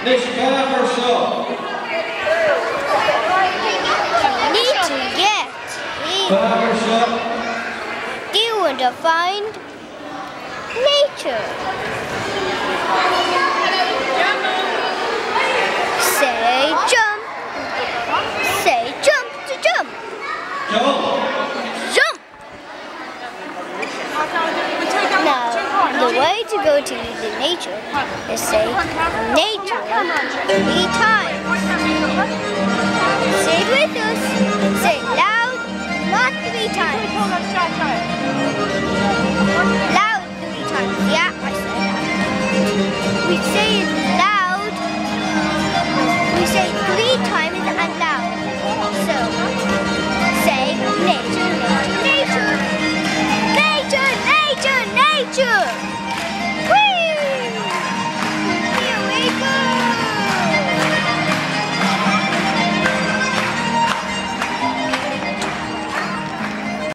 Next, back or so. Need to get Back or so. you want to find nature. Say jump. Say jump to jump. Jump. Jump. Now, the way to go to the nature is say nature 3 times.